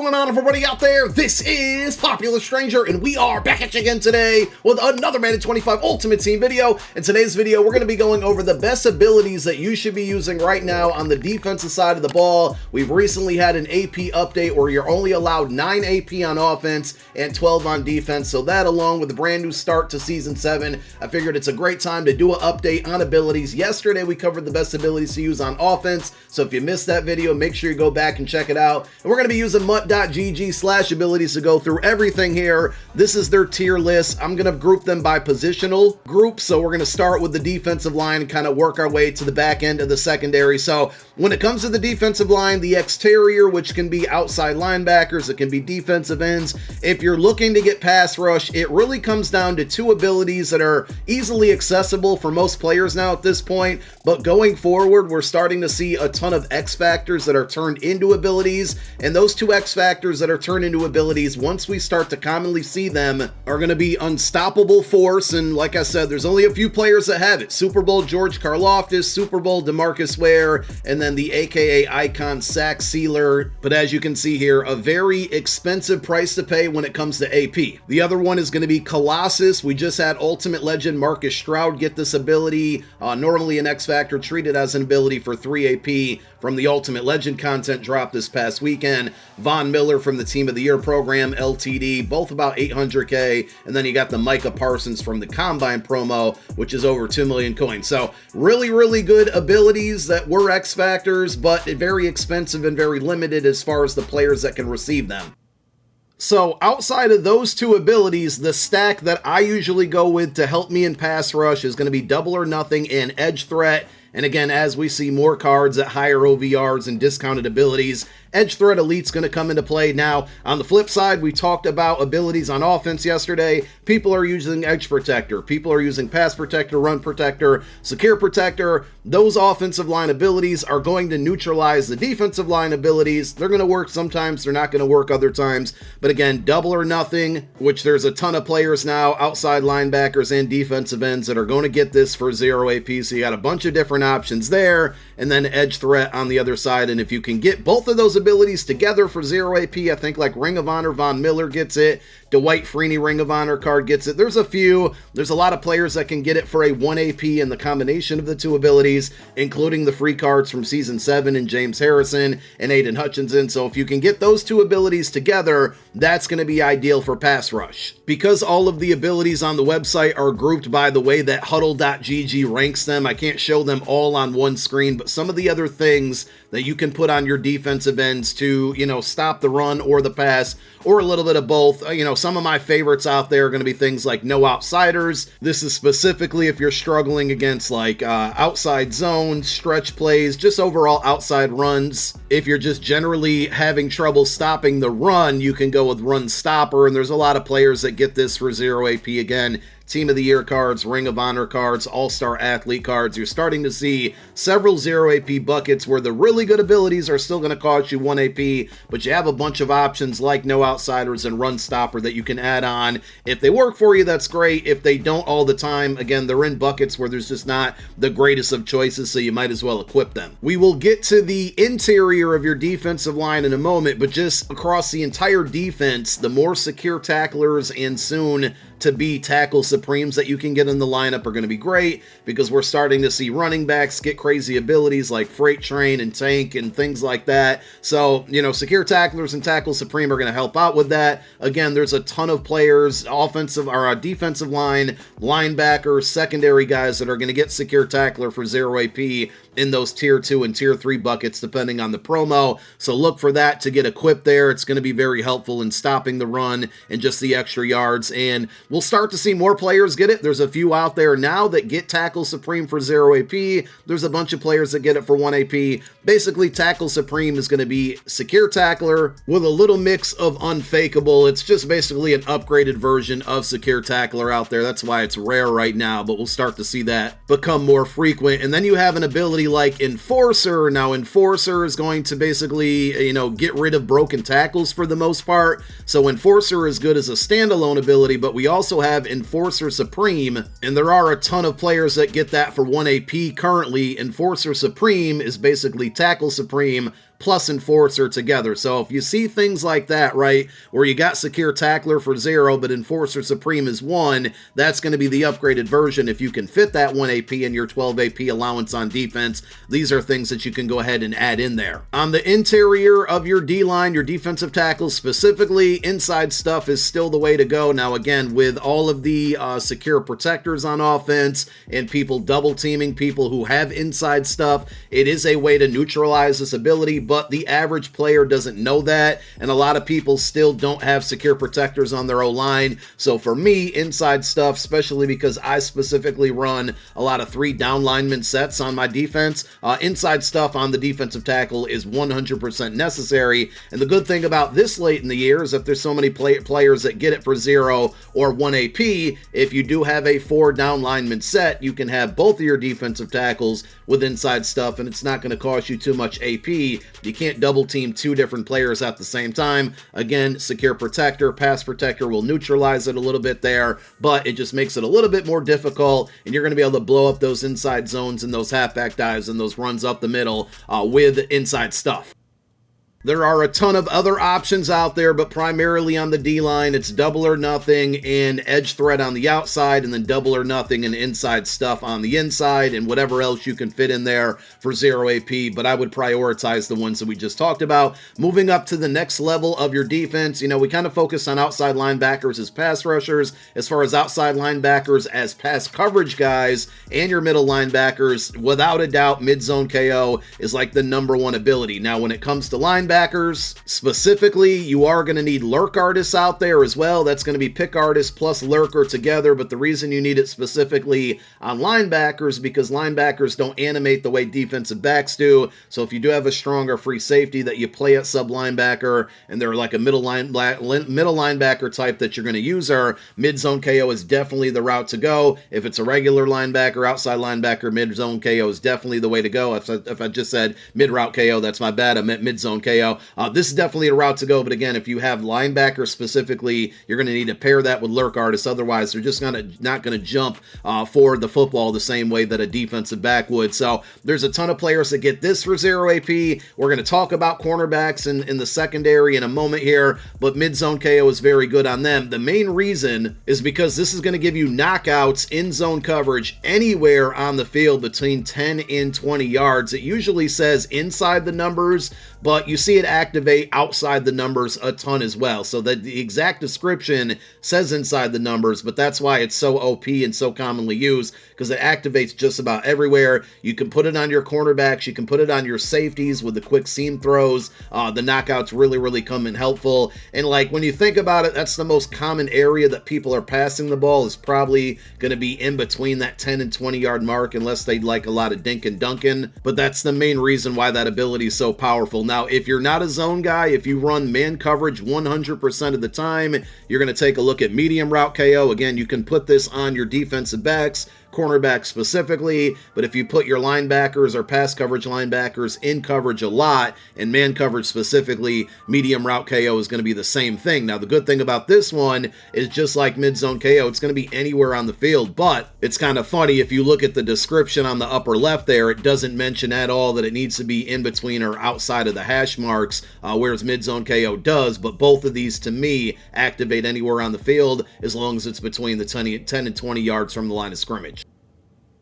going on, everybody out there? This is Popular Stranger, and we are back at you again today with another Madden 25 Ultimate Team video. In today's video, we're going to be going over the best abilities that you should be using right now on the defensive side of the ball. We've recently had an AP update where you're only allowed 9 AP on offense and 12 on defense, so that along with the brand new start to Season 7, I figured it's a great time to do an update on abilities. Yesterday, we covered the best abilities to use on offense, so if you missed that video, make sure you go back and check it out. And we're going to be using MUT.gg/abilities to go through everything here. This is their tier list. I'm going to group them by positional group. So we're going to start with the defensive line and kind of work our way to the back end of the secondary. So when it comes to the defensive line, the exterior, which can be outside linebackers, it can be defensive ends. If you're looking to get pass rush, it really comes down to two abilities that are easily accessible for most players now at this point. But going forward, we're starting to see a ton of X factors that are turned into abilities. And those two X factors that are turned into abilities, once we start to commonly see them, are going to be Unstoppable Force. And like I said, there's only a few players that have it. Super Bowl George Karlaftis, Super Bowl DeMarcus Ware, and then the AKA Icon Sack Sealer. But as you can see here, a very expensive price to pay when it comes to AP. The other one is going to be Colossus. We just had Ultimate Legend Marcus Stroud get this ability. Normally an X Factor treated as an ability for 3 AP from the Ultimate Legend content drop this past weekend. Von Miller from the Team of the Year program, LTD, both about 800K. And then you got the Micah Parsons from the Combine promo, which is over 2 million coins. So really, really good abilities that were X Factors, but very expensive and very limited as far as the players that can receive them. So outside of those two abilities, the stack that I usually go with to help me in pass rush is going to be Double or Nothing and Edge Threat. And again, as we see more cards at higher OVRs and discounted abilities, Edge Threat Elite's going to come into play. Now, on the flip side, we talked about abilities on offense yesterday. People are using Edge Protector. People are using Pass Protector, Run Protector, Secure Protector. Those offensive line abilities are going to neutralize the defensive line abilities. They're going to work sometimes. They're not going to work other times. But again, Double or Nothing, which there's a ton of players now, outside linebackers and defensive ends that are going to get this for 0 AP. So you got a bunch of different options there. And then Edge Threat on the other side. And if you can get both of those abilities together for 0 AP, I think like Ring of Honor Von Miller gets it, Dwight Freeney Ring of Honor card gets it. There's a lot of players that can get it for a 1 AP and the combination of the two abilities, including the free cards from Season 7 and James Harrison and Aiden Hutchinson. So if you can get those two abilities together, that's going to be ideal for pass rush. Because all of the abilities on the website are grouped by the way that Huddle.gg ranks them, I can't show them all on one screen, but some of the other things that you can put on your defensive ends to, stop the run or the pass, or a little bit of both. Some of my favorites out there are going to be things like No Outsiders. This is specifically if you're struggling against like outside zones, stretch plays, just overall outside runs. If you're just generally having trouble stopping the run, you can go with Run Stopper, and there's a lot of players that get this for 0 AP again. Team of the Year cards, Ring of Honor cards, All-Star Athlete cards. You're starting to see several 0 AP buckets where the really good abilities are still going to cost you 1 AP, but you have a bunch of options like No Outsiders and Run Stopper that you can add on. If they work for you, that's great. If they don't all the time, again, they're in buckets where there's just not the greatest of choices, so you might as well equip them. We will get to the interior of your defensive line in a moment, but just across the entire defense, the more secure tacklers and soon to be tackle supremes that you can get in the lineup are going to be great, because we're starting to see running backs get crazy abilities like Freight Train and Tank and things like that. So, secure tacklers and tackle supreme are going to help out with that. Again, there's a ton of players, offensive or defensive line, linebackers, secondary guys that are going to get secure tackler for 0 AP in those tier 2 and tier 3 buckets depending on the promo. So look for that to get equipped there. It's going to be very helpful in stopping the run and just the extra yards, and we'll start to see more players get it. There's a few out there now that get Tackle Supreme for 0 AP. There's a bunch of players that get it for 1 AP. Basically, Tackle Supreme is going to be Secure Tackler with a little mix of Unfakeable. It's just basically an upgraded version of Secure Tackler out there. That's why it's rare right now, but we'll start to see that become more frequent. And then you have an ability like Enforcer. Now, Enforcer is going to basically, get rid of broken tackles for the most part. So Enforcer is good as a standalone ability, but we also have Enforcer Supreme, and there are a ton of players that get that for 1 AP currently. Enforcer Supreme is basically Tackle Supreme plus Enforcer together. So if you see things like that, right, where you got Secure Tackler for 0, but Enforcer Supreme is 1, that's going to be the upgraded version. If you can fit that 1 AP in your 12 AP allowance on defense, these are things that you can go ahead and add in there. On the interior of your D-line, your defensive tackles specifically, inside stuff is still the way to go. Now, again, with all of the secure protectors on offense and people double teaming people who have inside stuff, it is a way to neutralize this ability, but the average player doesn't know that, and a lot of people still don't have secure protectors on their O-line. So for me, inside stuff, especially because I specifically run a lot of 3 down lineman sets on my defense, inside stuff on the defensive tackle is 100% necessary. And the good thing about this late in the year is that there's so many players that get it for 0 or 1 AP. If you do have a 4 down lineman set, you can have both of your defensive tackles with inside stuff, and it's not going to cost you too much AP. You can't double team 2 different players at the same time. Again, secure protector, pass protector will neutralize it a little bit there, but it just makes it a little bit more difficult, and you're going to be able to blow up those inside zones and those halfback dives and those runs up the middle with inside stuff. There are a ton of other options out there, but primarily on the D-line, it's double or nothing and edge threat on the outside, and then double or nothing and inside stuff on the inside, and whatever else you can fit in there for 0 AP, but I would prioritize the ones that we just talked about. Moving up to the next level of your defense, you know, we kind of focus on outside linebackers as pass rushers, as far as outside linebackers as pass coverage guys, and your middle linebackers, without a doubt, mid-zone KO is like the #1 ability. Now, when it comes to linebackers, specifically, you are going to need lurk artists out there as well. That's going to be pick artist plus lurker together, but the reason you need it specifically on linebackers because linebackers don't animate the way defensive backs do. So if you do have a stronger free safety that you play at sub linebacker and they're like a middle linebacker type that you're going to use, or mid-zone KO is definitely the route to go. If it's a regular linebacker, outside linebacker, mid-zone KO is definitely the way to go. If I just said mid-route KO, that's my bad. I meant mid-zone KO. This is definitely a route to go, but again, if you have linebackers specifically, you're going to need to pair that with lurk artists. Otherwise, they're just not going to jump for the football the same way that a defensive back would. So there's a ton of players that get this for 0 AP. We're going to talk about cornerbacks in the secondary in a moment here, but mid-zone KO is very good on them. The main reason is because this is going to give you knockouts in zone coverage anywhere on the field between 10 and 20 yards. It usually says inside the numbers, but you see it activate outside the numbers a ton as well. So that the exact description says inside the numbers, but that's why it's so OP and so commonly used, because it activates just about everywhere. You can put it on your cornerbacks, you can put it on your safeties with the quick seam throws. The knockouts really come in helpful. And like when you think about it, that's the most common area that people are passing the ball, is probably going to be in between that 10 and 20 yard mark, unless they like a lot of dink and dunking. But that's the main reason why that ability is so powerful. Now, if you're not a zone guy, if you run man coverage 100% of the time, you're going to take a look at medium route KO. Again, you can put this on your defensive backs, cornerback specifically, but if you put your linebackers or pass coverage linebackers in coverage a lot, and man coverage specifically, medium route KO is going to be the same thing. Now, the good thing about this one is just like mid-zone KO, it's going to be anywhere on the field, but it's kind of funny, if you look at the description on the upper left there, it doesn't mention at all that it needs to be in between or outside of the hash marks, whereas mid-zone KO does, but both of these, to me, activate anywhere on the field as long as it's between the 10 and 20 yards from the line of scrimmage.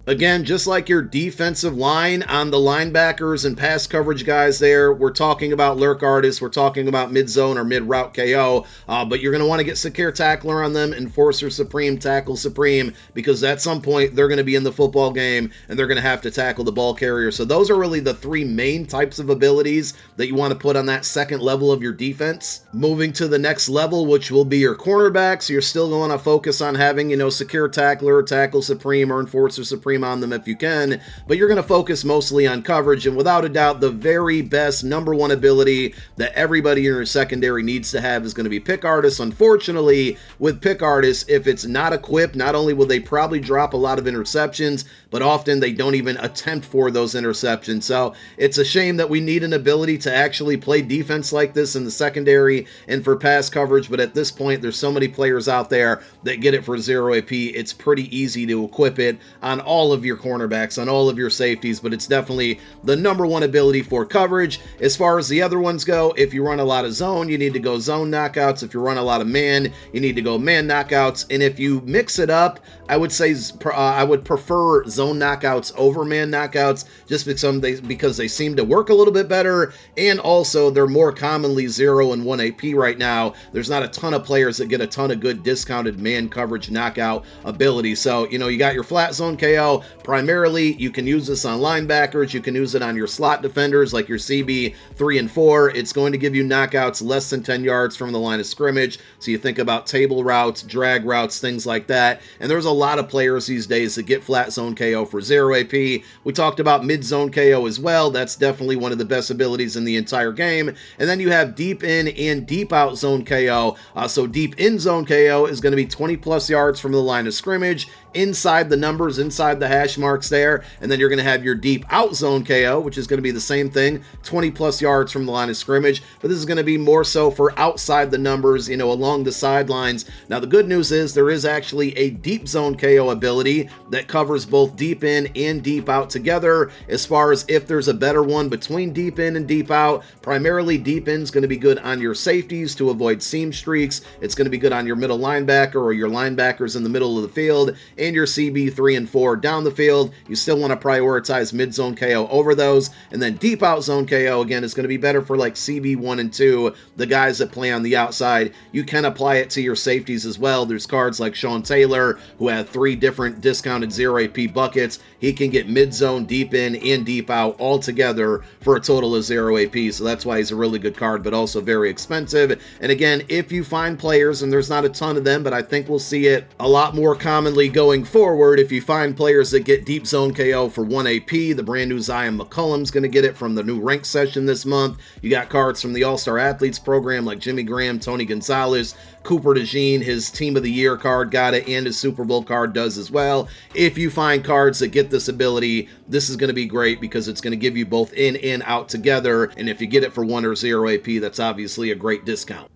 Again, just like your defensive line on the linebackers and pass coverage guys there, we're talking about lurk artists, we're talking about mid-zone or mid-route KO, but you're going to want to get secure tackler on them, enforcer supreme, tackle supreme, because at some point they're going to be in the football game and they're going to have to tackle the ball carrier. So those are really the 3 main types of abilities that you want to put on that second level of your defense. Moving to the next level, which will be your cornerbacks, you're still going to focus on having, secure tackler, tackle supreme, or enforcer supreme on them if you can, but you're going to focus mostly on coverage. And without a doubt, the very best #1 ability that everybody in your secondary needs to have is going to be pick artists. Unfortunately, with pick artists, if it's not equipped, not only will they probably drop a lot of interceptions, but often they don't even attempt for those interceptions. So it's a shame that we need an ability to actually play defense like this in the secondary and for pass coverage, but at this point, there's so many players out there that get it for 0 AP, it's pretty easy to equip it on all all of your cornerbacks, on all of your safeties, but it's definitely the #1 ability for coverage. As far as the other ones go, if you run a lot of zone, you need to go zone knockouts. If you run a lot of man, you need to go man knockouts. And if you mix it up, I would say I would prefer zone knockouts over man knockouts, just because they seem to work a little bit better, and also they're more commonly 0 and 1 AP right now. There's not a ton of players that get a ton of good discounted man coverage knockout ability. So, you know, you got your flat zone KO. Primarily, you can use this on linebackers. You can use it on your slot defenders like your CB 3 and 4. It's going to give you knockouts less than 10 yards from the line of scrimmage. So you think about table routes, drag routes, things like that. And there's a lot of players these days that get flat zone KO for 0 AP. We talked about mid zone KO as well. That's definitely one of the best abilities in the entire game. And then you have deep in and deep out zone KO. So deep in zone KO is going to be 20 plus yards from the line of scrimmage, inside the numbers, inside the hash marks there. And then you're going to have your deep out zone KO, which is going to be the same thing, 20 plus yards from the line of scrimmage. But this is going to be more so for outside the numbers, you know, along the sidelines. Now, the good news is there is actually a deep zone KO ability that covers both deep in and deep out together. As far as if there's a better one between deep in and deep out, primarily deep in is going to be good on your safeties to avoid seam streaks. It's going to be good on your middle linebacker or your linebackers in the middle of the field, and your CB 3 and 4 down the field. You still want to prioritize mid zone KO over those. And then deep out zone KO, again, is going to be better for like CB 1 and 2, the guys that play on the outside. You can apply it to your safeties as well. There's cards like Sean Taylor, who had 3 different discounted 0 AP buckets. He can get mid zone, deep in, and deep out all together for a total of 0 AP. So that's why he's a really good card, but also very expensive. And again, if you find players, and there's not a ton of them, but I think we'll see it a lot more commonly going forward, if you find players that get deep zone KO for 1 AP, the brand new Zion McCollum's going to get it from the new rank session this month. You got cards from the All-Star Athletes program like Jimmy Graham, Tony Gonzalez, Cooper DeJean, his Team of the Year card got it, and his Super Bowl card does as well. If you find cards that get this ability, this is going to be great because it's going to give you both in and out together, and if you get it for 1 or 0 AP, that's obviously a great discount.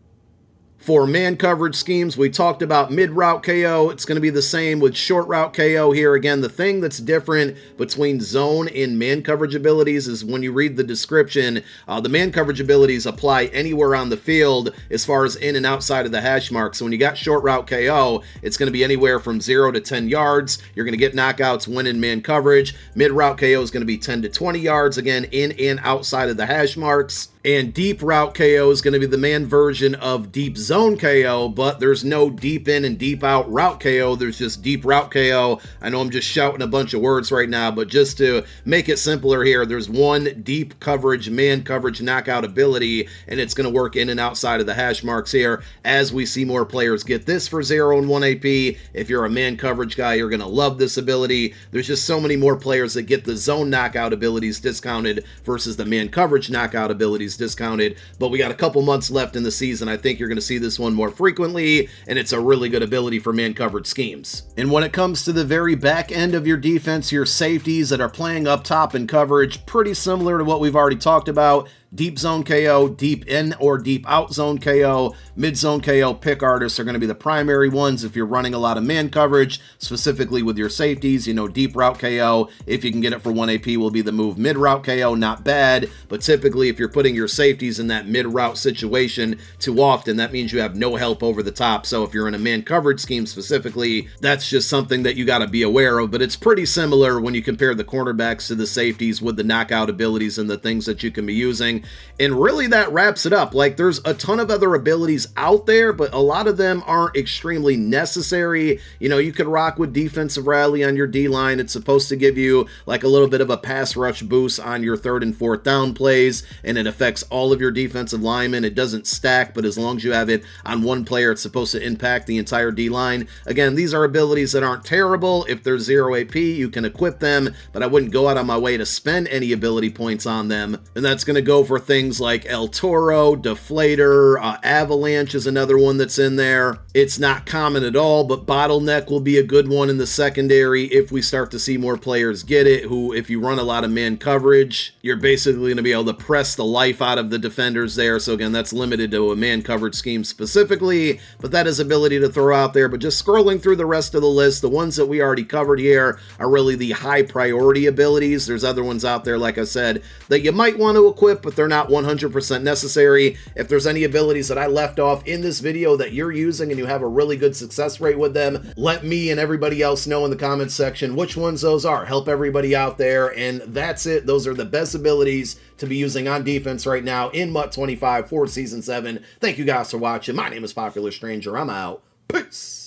For man coverage schemes, we talked about mid route KO. It's going to be the same with short route KO here. Again, the thing that's different between zone and man coverage abilities is when you read the description, the man coverage abilities apply anywhere on the field as far as in and outside of the hash mark. So when you got short route KO, it's going to be anywhere from 0 to 10 yards. You're going to get knockouts when in man coverage. Mid route KO is going to be 10 to 20 yards, again, in and outside of the hash marks. And deep route KO is going to be the man version of deep zone KO, but there's no deep in and deep out route KO. There's just deep route KO. I know I'm just shouting a bunch of words right now, but just to make it simpler here, there's one deep coverage, man coverage knockout ability, and it's going to work in and outside of the hash marks here. As we see more players get this for 0 and 1 AP, if you're a man coverage guy, you're going to love this ability. There's just so many more players that get the zone knockout abilities discounted versus the man coverage knockout abilities discounted, but we got a couple months left in the season. I think you're going to see this one more frequently, and it's a really good ability for man coverage schemes. And when it comes to the very back end of your defense, your safeties that are playing up top in coverage, pretty similar to what we've already talked about. Deep zone KO, deep in or deep out zone KO, mid zone KO pick artists are going to be the primary ones if you're running a lot of man coverage, specifically with your safeties. You know, deep route KO, if you can get it for 1 AP, will be the move. Mid route KO, not bad, but typically if you're putting your safeties in that mid route situation too often, that means you have no help over the top. So if you're in a man coverage scheme specifically, that's just something that you got to be aware of, but it's pretty similar when you compare the cornerbacks to the safeties with the knockout abilities and the things that you can be using. And really that wraps it up. Like, there's a ton of other abilities out there, but a lot of them aren't extremely necessary. You know, you could rock with defensive rally on your D-line. It's supposed to give you like a little bit of a pass rush boost on your 3rd and 4th down plays, and it affects all of your defensive linemen. It doesn't stack, but as long as you have it on one player, it's supposed to impact the entire D-line. Again, these are abilities that aren't terrible. If they're 0 AP, you can equip them, but I wouldn't go out of my way to spend any ability points on them. And that's going to go over things like El Toro, Deflator, Avalanche is another one that's in there. It's not common at all, but Bottleneck will be a good one in the secondary if we start to see more players get it, who, if you run a lot of man coverage, you're basically going to be able to press the life out of the defenders there. So again, that's limited to a man coverage scheme specifically, but that is ability to throw out there. But just scrolling through the rest of the list, the ones that we already covered here are really the high priority abilities. There's other ones out there, like I said, that you might want to equip, but they're not 100% necessary. If there's any abilities that I left off in this video that you're using and you have a really good success rate with them, let me and everybody else know in the comments section which ones those are. Help everybody out there. And that's it. Those are the best abilities to be using on defense right now in MUT 25 for Season 7. Thank you guys for watching. My name is Popular Stranger. I'm out. Peace.